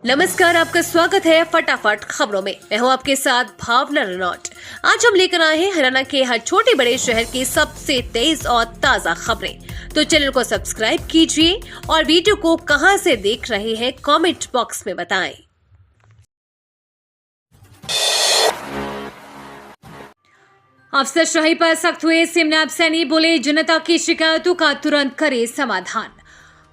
नमस्कार, आपका स्वागत है फटाफट खबरों में। मैं हूं आपके साथ भावना रनौट। आज हम लेकर आए हैं हरियाणा के हर छोटे बड़े शहर की सबसे तेज और ताजा खबरें। तो चैनल को सब्सक्राइब कीजिए और वीडियो को कहां से देख रहे हैं कमेंट बॉक्स में बताएं। अफसरशाही पर सख्त हुए सीएम नायब सैनी, बोले जनता की शिकायतों का तुरंत करे समाधान।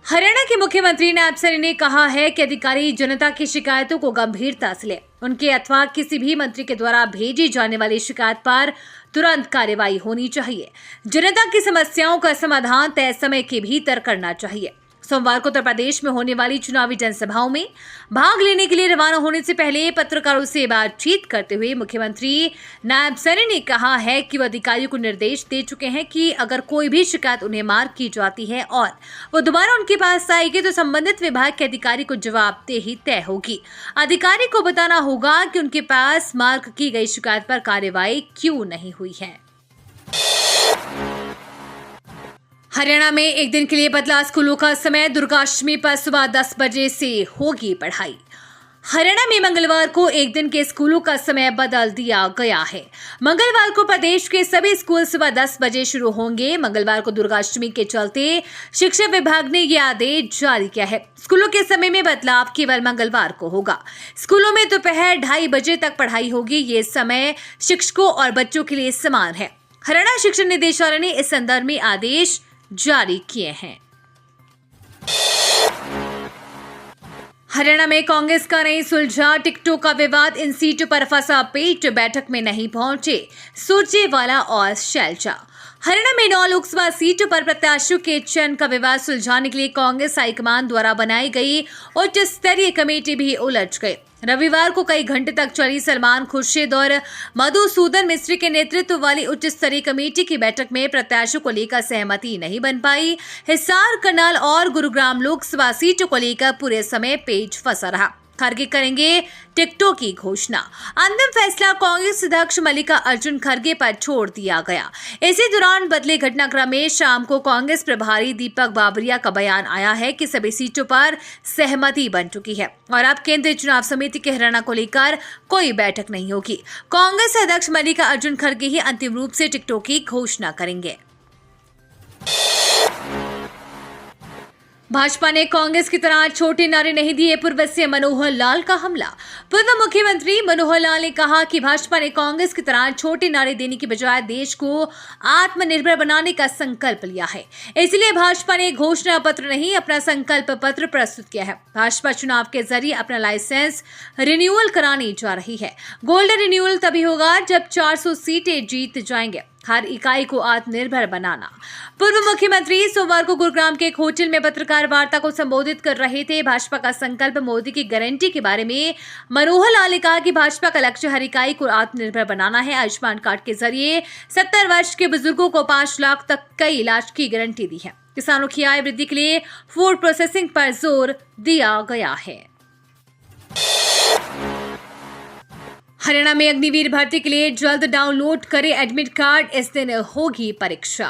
हरियाणा के मुख्यमंत्री नायब सैनी ने कहा है कि अधिकारी जनता की शिकायतों को गंभीरता से लें। उनके अथवा किसी भी मंत्री के द्वारा भेजी जाने वाली शिकायत पर तुरंत कार्रवाई होनी चाहिए। जनता की समस्याओं का समाधान तय समय के भीतर करना चाहिए। सोमवार को उत्तर प्रदेश में होने वाली चुनावी जनसभाओं में भाग लेने के लिए रवाना होने से पहले पत्रकारों से बातचीत करते हुए मुख्यमंत्री नायब सैनी ने कहा है कि वो अधिकारियों को निर्देश दे चुके हैं कि अगर कोई भी शिकायत उन्हें मार्क की जाती है और वो दोबारा उनके पास आएगी तो संबंधित विभाग के अधिकारी को जवाबदेही तय होगी। अधिकारी को बताना होगा कि उनके पास मार्क की गई शिकायत पर कार्रवाई क्यों नहीं हुई है। हरियाणा में एक दिन के लिए बदला स्कूलों का समय। दुर्गाष्टमी पर सुबह 10 बजे से होगी पढ़ाई। हरियाणा में मंगलवार को एक दिन के स्कूलों का समय बदल दिया गया है। मंगलवार को प्रदेश के सभी स्कूल सुबह 10 बजे शुरू होंगे। मंगलवार को दुर्गाष्टमी के चलते शिक्षा विभाग ने यह आदेश जारी किया है। स्कूलों के समय में बदलाव केवल मंगलवार को होगा। स्कूलों में दोपहर 2:30 बजे तक पढ़ाई होगी। ये समय शिक्षकों और बच्चों के लिए समान है। हरियाणा शिक्षा निदेशालय ने इस संदर्भ में आदेश जारी किए हैं। हरियाणा में कांग्रेस का नहीं सुलझा टिकटों का विवाद। इन सीटों पर फंसा पेच, बैठक में नहीं पहुंचे सुरजेवाला और शैलजा। हरियाणा में 9 लोकसभा सीटों पर प्रत्याशियों के चयन का विवाद सुलझाने के लिए कांग्रेस हाईकमान द्वारा बनाई गई उच्च स्तरीय कमेटी भी उलझ गई। रविवार को कई घंटे तक चली सलमान खुर्शीद और मधुसूदन मिस्त्री के नेतृत्व वाली उच्च स्तरीय कमेटी की बैठक में प्रत्याशियों को लेकर सहमति नहीं बन पाई। हिसार, करनाल और गुरुग्राम लोकसभा सीटों को लेकर पूरे समय पेच फंसा रहा। खरगे करेंगे टिकटों की घोषणा। अंतिम फैसला कांग्रेस अध्यक्ष मल्लिकार्जुन खरगे पर छोड़ दिया गया। इसी दौरान बदले घटनाक्रम में शाम को कांग्रेस प्रभारी दीपक बाबरिया का बयान आया है कि सभी सीटों पर सहमति बन चुकी है और अब केंद्रीय चुनाव समिति के हरियाणा को लेकर कोई बैठक नहीं होगी। कांग्रेस अध्यक्ष मल्लिकार्जुन खरगे ही अंतिम रूप से टिकटों की घोषणा करेंगे। भाजपा ने कांग्रेस की तरह छोटे नारे नहीं दिए। पूर्व सीएम मनोहर लाल का हमला। पूर्व मुख्यमंत्री मनोहर लाल ने कहा कि भाजपा ने कांग्रेस की तरह छोटे नारे देने की बजाय देश को आत्मनिर्भर बनाने का संकल्प लिया है। इसलिए भाजपा ने घोषणा पत्र नहीं, अपना संकल्प पत्र प्रस्तुत किया है। भाजपा चुनाव के जरिए अपना लाइसेंस रिन्यूअल कराने जा रही है। गोल्डन रिन्यूअल तभी होगा जब 400 सीटें जीत जाएंगे। हर इकाई को आत्मनिर्भर बनाना। पूर्व मुख्यमंत्री सोमवार को गुरुग्राम के एक होटल में पत्रकार वार्ता को संबोधित कर रहे थे। भाजपा का संकल्प, मोदी की गारंटी के बारे में मनोहर लाल ने कहा कि भाजपा का लक्ष्य हर इकाई को आत्मनिर्भर बनाना है। आयुष्मान कार्ड के जरिए 70 वर्ष के बुजुर्गों को 5 लाख तक के इलाज की गारंटी दी है। किसानों की आय वृद्धि के लिए फूड प्रोसेसिंग पर जोर दिया गया है। हरियाणा में अग्निवीर भर्ती के लिए जल्द डाउनलोड करें एडमिट कार्ड, इस दिन होगी परीक्षा।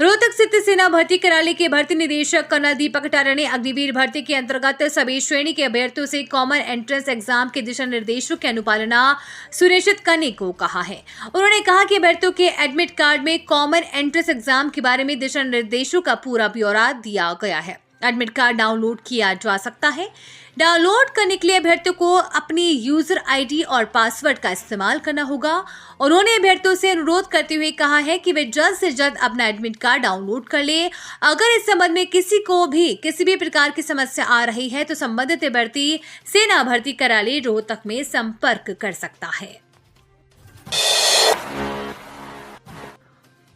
रोहतक स्थित सेना भर्ती कार्यालय के भर्ती निदेशक कर्नल दीपक कटारिया ने अग्निवीर भर्ती के अंतर्गत सभी श्रेणी के अभ्यर्थियों से कॉमन एंट्रेंस एग्जाम के दिशा निर्देशों की अनुपालना सुनिश्चित करने को कहा है। उन्होंने कहा कि अभ्यर्थियों के एडमिट कार्ड में कॉमन एंट्रेंस एग्जाम के बारे में दिशा निर्देशों का पूरा ब्यौरा दिया गया है। एडमिट कार्ड डाउनलोड किया जा सकता है। डाउनलोड करने के लिए अभ्यर्थियों को अपनी यूजर आईडी और पासवर्ड का इस्तेमाल करना होगा। उन्होंने अभ्यर्थियों से अनुरोध करते हुए कहा है कि वे जल्द से जल्द अपना एडमिट कार्ड डाउनलोड कर ले। अगर इस संबंध में किसी भी प्रकार की समस्या आ रही है तो संबंधित अभ्यर्थी सेना भर्ती कार्यालय रोहतक में संपर्क कर सकता है।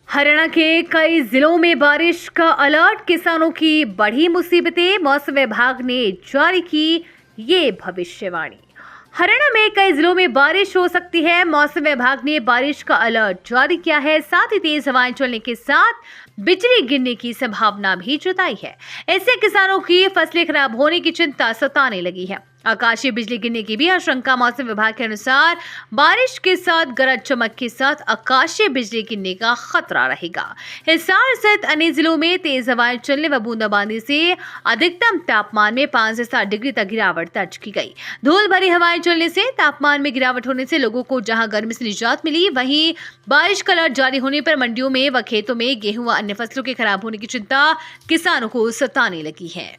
हरियाणा के कई जिलों में बारिश का अलर्ट। किसानों की बढ़ी मुसीबतें। मौसम विभाग ने जारी की ये भविष्यवाणी। हरियाणा में कई जिलों में बारिश हो सकती है। मौसम विभाग ने बारिश का अलर्ट जारी किया है। साथ ही तेज हवाएं चलने के साथ बिजली गिरने की संभावना भी जताई है। इससे किसानों की फसलें खराब होने की चिंता सताने लगी है। आकाशीय बिजली गिरने की भी आशंका। मौसम विभाग के अनुसार बारिश के साथ गरज चमक के साथ आकाशीय बिजली गिरने का खतरा रहेगा। हिसार सहित अन्य जिलों में तेज हवाएं चलने व बूंदाबांदी से अधिकतम तापमान में 5 से 7 डिग्री तक गिरावट दर्ज की गई। धूल भरी हवाएं चलने से तापमान में गिरावट होने से लोगों को जहां गर्मी से निजात मिली, वहीं बारिश का अलर्ट जारी होने पर मंडियों में व खेतों में गेहूं व अन्य फसलों के खराब होने की चिंता किसानों को सताने लगी है।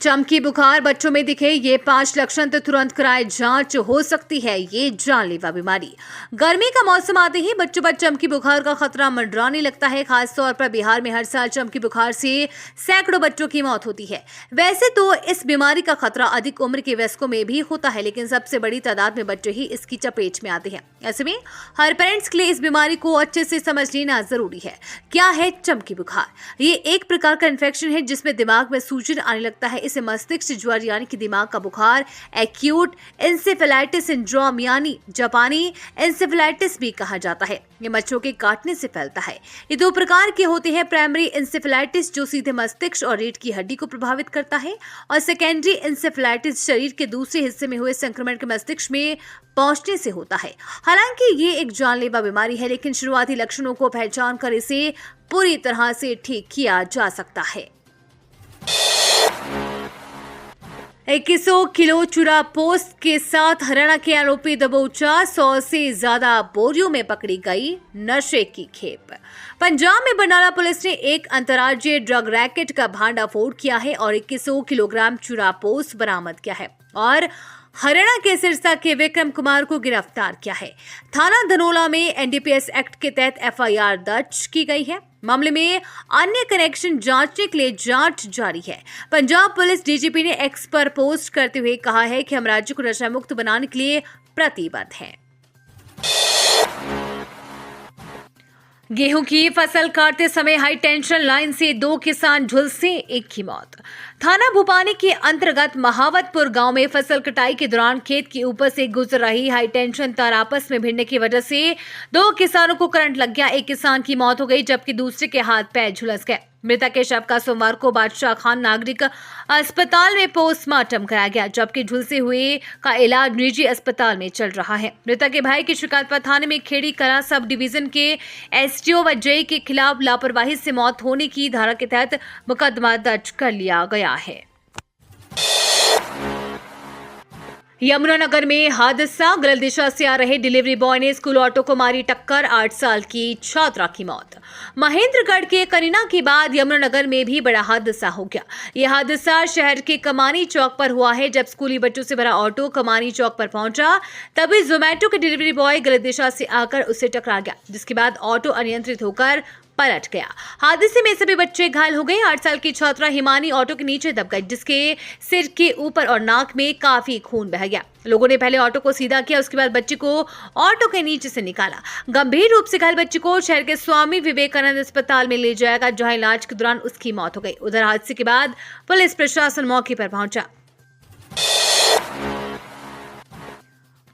चमकी बुखार बच्चों में दिखे ये 5 लक्षण तो तुरंत कराए जांच, हो सकती है ये जानलेवा बीमारी। गर्मी का मौसम आते ही बच्चों पर चमकी बुखार का खतरा मंडराने लगता है। खासतौर पर बिहार में हर साल चमकी बुखार से सैकड़ों बच्चों की मौत होती है। वैसे तो इस बीमारी का खतरा अधिक उम्र के वयस्कों में भी होता है, लेकिन सबसे बड़ी तादाद में बच्चे ही इसकी चपेट में आते हैं। ऐसे में हर पेरेंट्स के लिए इस बीमारी को अच्छे से समझ लेना जरूरी है। क्या है चमकी बुखार? ये एक प्रकार का इन्फेक्शन है जिसमें दिमाग में सूजन आने लगता है। इसे मस्तिष्क ज्वर यानी कि दिमाग का बुखार, एक्यूट इंसेफेलाइटिस सिंड्रोम यानी जापानी इंसेफेलाइटिस भी कहा जाता है। ये मच्छरों के काटने से फैलता है। ये 2 प्रकार के होते हैं, प्राइमरी इंसेफेलाइटिस जो सीधे मस्तिष्क और रीढ़ की हड्डी को प्रभावित करता है, और सेकेंडरी इंसेफेलाइटिस शरीर के दूसरे हिस्से में हुए संक्रमण के मस्तिष्क में पहुंचने से होता है। हालांकि ये एक जानलेवा बीमारी है, लेकिन शुरुआती लक्षणों को पहचान कर इसे पूरी तरह से ठीक किया जा सकता है। 2100 किलो चूरा पोस्त के साथ हरियाणा के आरोपी दबोचा। 100 से ज्यादा बोरियों में पकड़ी गई नशे की खेप। पंजाब में बरनाला पुलिस ने एक अंतर्राज्यीय ड्रग रैकेट का भांडाफोड़ किया है और 2100 किलोग्राम चूरा पोस्त बरामद किया है और हरियाणा के सिरसा के विक्रम कुमार को गिरफ्तार किया है। थाना धनोला में एनडीपीएस एक्ट के तहत एफआईआर दर्ज की गई है। मामले में अन्य कनेक्शन जांचने के लिए जांच जारी है। पंजाब पुलिस डीजीपी ने एक्स पर पोस्ट करते हुए कहा है कि हम राज्य को नशा मुक्त बनाने के लिए प्रतिबद्ध हैं। गेहूं की फसल काटते समय हाई टेंशन लाइन से 2 किसान झुलसे, एक की मौत। थाना भूपानी के अंतर्गत महावतपुर गांव में फसल कटाई के दौरान खेत के ऊपर से गुजर रही हाई टेंशन तार आपस में भिड़ने की वजह से 2 किसानों को करंट लग गया। एक किसान की मौत हो गई जबकि दूसरे के हाथ पैर झुलस गए। मृतक के शव का सोमवार को बादशाह खान नागरिक अस्पताल में पोस्टमार्टम कराया गया, जबकि झुलसे हुए का इलाज निजी अस्पताल में चल रहा है। मृतक के भाई की शिकायत पर थाने में खेड़ी कला सब डिवीजन के एसडीओ व जेई के खिलाफ लापरवाही से मौत होने की धारा के तहत मुकदमा दर्ज कर लिया गया है। यमुनानगर में हादसा, गलत दिशा से आ रहे डिलीवरी बॉय ने स्कूल ऑटो को मारी टक्कर, 8 साल की छात्रा की मौत। महेंद्रगढ़ के करीना के बाद यमुनानगर में भी बड़ा हादसा हो गया। यह हादसा शहर के कमानी चौक पर हुआ है। जब स्कूली बच्चों से भरा ऑटो कमानी चौक पर पहुंचा तभी जोमेटो के डिलीवरी बॉय गलत दिशा से आकर उससे टकरा गया, जिसके बाद ऑटो अनियंत्रित होकर पलट गया। हादसे में सभी बच्चे घायल हो गए। 8 साल की छात्रा हिमानी ऑटो के नीचे दब गई, जिसके सिर के ऊपर और नाक में काफी खून बह गया। लोगों ने पहले ऑटो को सीधा किया, उसके बाद बच्चे को ऑटो के नीचे से निकाला। गंभीर रूप से घायल बच्चे को शहर के स्वामी विवेकानंद अस्पताल में ले जाया गया, जहां इलाज के दौरान उसकी मौत हो गई। उधर हादसे के बाद पुलिस प्रशासन मौके पर पहुंचा।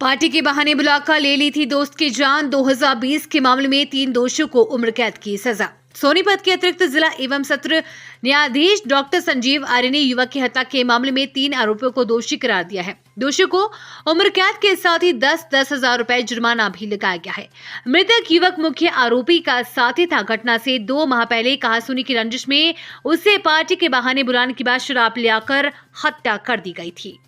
पार्टी के बहाने बुलाकर ले ली थी दोस्त की जान। 2020 के मामले में 3 दोषियों को उम्र कैद की सजा। सोनीपत के अतिरिक्त जिला एवं सत्र न्यायाधीश डॉक्टर संजीव आर्य ने युवक की हत्या के मामले में 3 आरोपियों को दोषी करार दिया है। दोषियों को उम्र कैद के साथ ही 10-10 हजार रुपए जुर्माना भी लगाया गया है। मृतक युवक मुख्य आरोपी का साथी था। घटना से 2 माह पहले कहासुनी की रंजिश में उसे पार्टी के बहाने बुलाने के बाद शराब पिलाकर हत्या कर दी गई थी।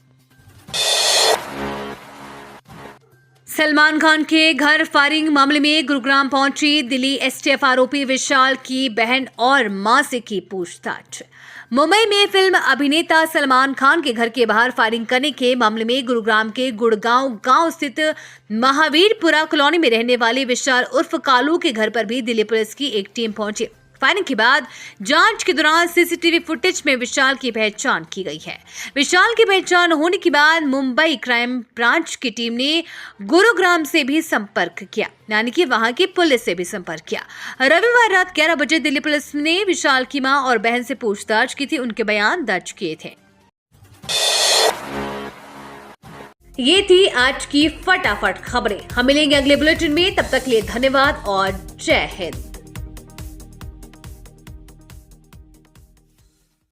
सलमान खान के घर फायरिंग मामले में गुरुग्राम पहुंची दिल्ली एसटीएफ। आरोपी विशाल की बहन और मां से की पूछताछ। मुंबई में फिल्म अभिनेता सलमान खान के घर के बाहर फायरिंग करने के मामले में गुरुग्राम के गुड़गांव गांव स्थित महावीरपुरा कॉलोनी में रहने वाले विशाल उर्फ कालू के घर पर भी दिल्ली पुलिस की एक टीम पहुंची। फायरिंग के बाद जांच के दौरान सीसीटीवी फुटेज में विशाल की पहचान की गई है। विशाल की पहचान होने के बाद मुंबई क्राइम ब्रांच की टीम ने गुरुग्राम से भी संपर्क किया, यानी कि वहां की पुलिस से भी संपर्क किया। रविवार रात 11 बजे दिल्ली पुलिस ने विशाल की मां और बहन से पूछताछ की थी। उनके बयान दर्ज किए थे। ये थी आज की फटाफट खबरें। हम मिलेंगे अगले बुलेटिन में, तब तक के लिए धन्यवाद और जय हिंद।